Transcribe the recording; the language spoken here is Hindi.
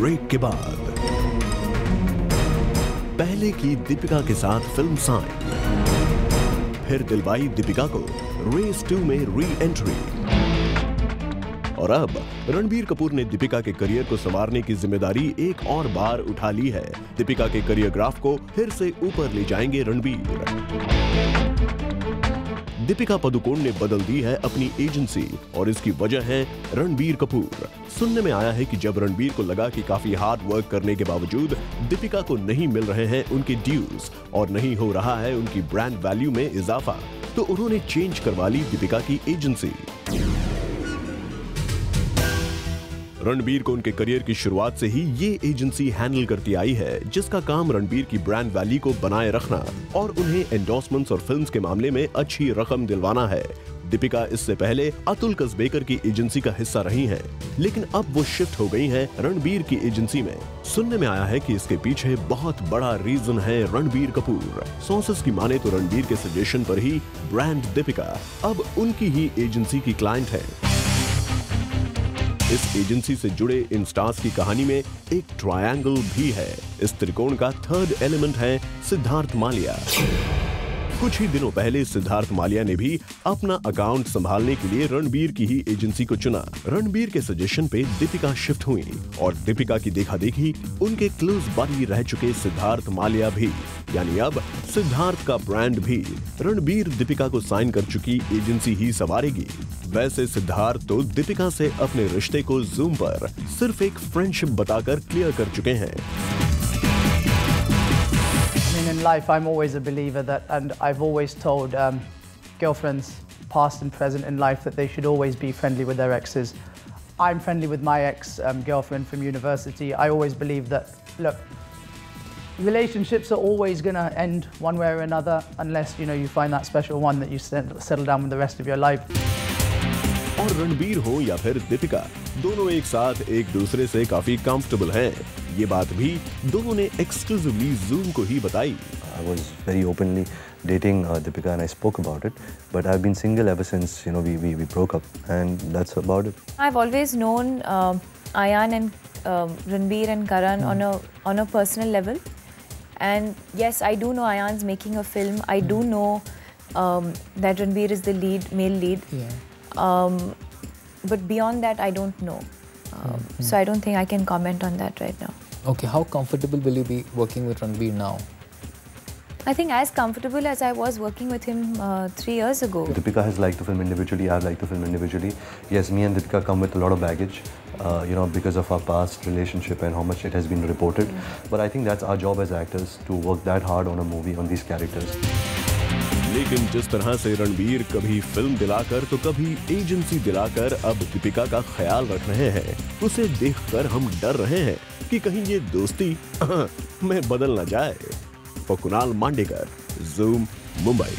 ब्रेक के बाद पहले की दीपिका के साथ फिल्म साइन, फिर दिलवाई दीपिका को रेस 2 में री एंट्री, और अब रणबीर कपूर ने दीपिका के करियर को संवारने की जिम्मेदारी एक और बार उठा ली है। दीपिका के करियर ग्राफ को फिर से ऊपर ले जाएंगे रणबीर। दीपिका पादुकोण ने बदल दी है अपनी एजेंसी और इसकी वजह है रणबीर कपूर। सुनने में आया है कि जब रणबीर को लगा कि काफी हार्ड वर्क करने के बावजूद दीपिका को नहीं मिल रहे हैं उनके ड्यूज और नहीं हो रहा है उनकी ब्रांड वैल्यू में इजाफा, तो उन्होंने चेंज करवा ली दीपिका की एजेंसी। रणबीर को उनके करियर की शुरुआत से ही ये एजेंसी हैंडल करती आई है, जिसका काम रणबीर की ब्रांड वैल्यू को बनाए रखना और उन्हें एंडोर्समेंट्स और फिल्म्स के मामले में अच्छी रकम दिलवाना है। दीपिका इससे पहले अतुल कसबेकर की एजेंसी का हिस्सा रही हैं, लेकिन अब वो शिफ्ट हो गई हैं रणबीर की एजेंसी में। सुनने में आया है कि इसके पीछे बहुत बड़ा रीजन है रणबीर कपूर। सोर्सेस की माने तो रणबीर के सजेशन पर ही ब्रांड दीपिका अब उनकी ही एजेंसी की क्लाइंट है। इस एजेंसी से जुड़े इन स्टार्स की कहानी में एक ट्रायंगल भी है। इस त्रिकोण का थर्ड एलिमेंट है सिद्धार्थ मालिया। कुछ ही दिनों पहले सिद्धार्थ मालिया ने भी अपना अकाउंट संभालने के लिए रणबीर की ही एजेंसी को चुना। रणबीर के सजेशन पे दीपिका शिफ्ट हुई और दीपिका की देखा देखी उनके क्लोज बडी रह चुके सिद्धार्थ मालिया भी, यानी अब सिद्धार्थ का ब्रांड भी रणबीर दीपिका को साइन कर चुकी एजेंसी ही संवारेगी। वैसे सिद्धार्थ तो दीपिका से अपने रिश्ते को जूम पर सिर्फ एक फ्रेंडशिप बताकर क्लियर कर चुके हैं। In life, I'm always a believer that, and I've always told girlfriends, past and present in life, that they should always be friendly with their exes. I'm friendly with my ex-girlfriend from university. I always believe that, look, relationships are always going to end one way or another unless, you find that special one that you settle down with the rest of your life. और रणबीर हो या फिर दीपिका, दोनों एक साथ एक दूसरे से काफी कंफर्टेबल हैं। ये बात भी दोनों ने एक्सक्लूसिवली जूम को ही बताई। I was very openly dating Deepika and I spoke about it, but I've been single ever since we broke up, and that's about it. I've always known Ayan and Ranbir and Karan on a personal level, and yes, I do know Ayan's making a film. I do know that Ranbir is the male lead. Yeah. But beyond that, I don't know. So I don't think I can comment on that right now. Okay, how comfortable will you be working with Ranbir now? I think as comfortable as I was working with him 3 years ago. Deepika has liked the film individually, I've liked the film individually. Yes, me and Deepika come with a lot of baggage, because of our past relationship and how much it has been reported. But I think that's our job as actors, to work that hard on a movie, on these characters. लेकिन जिस तरह से रणबीर कभी फिल्म दिलाकर तो कभी एजेंसी दिलाकर अब दीपिका का ख्याल रख रहे हैं, उसे देखकर हम डर रहे हैं कि कहीं ये दोस्ती में बदल न जाए। कुणाल मांडेकर, ज़ूम, मुंबई।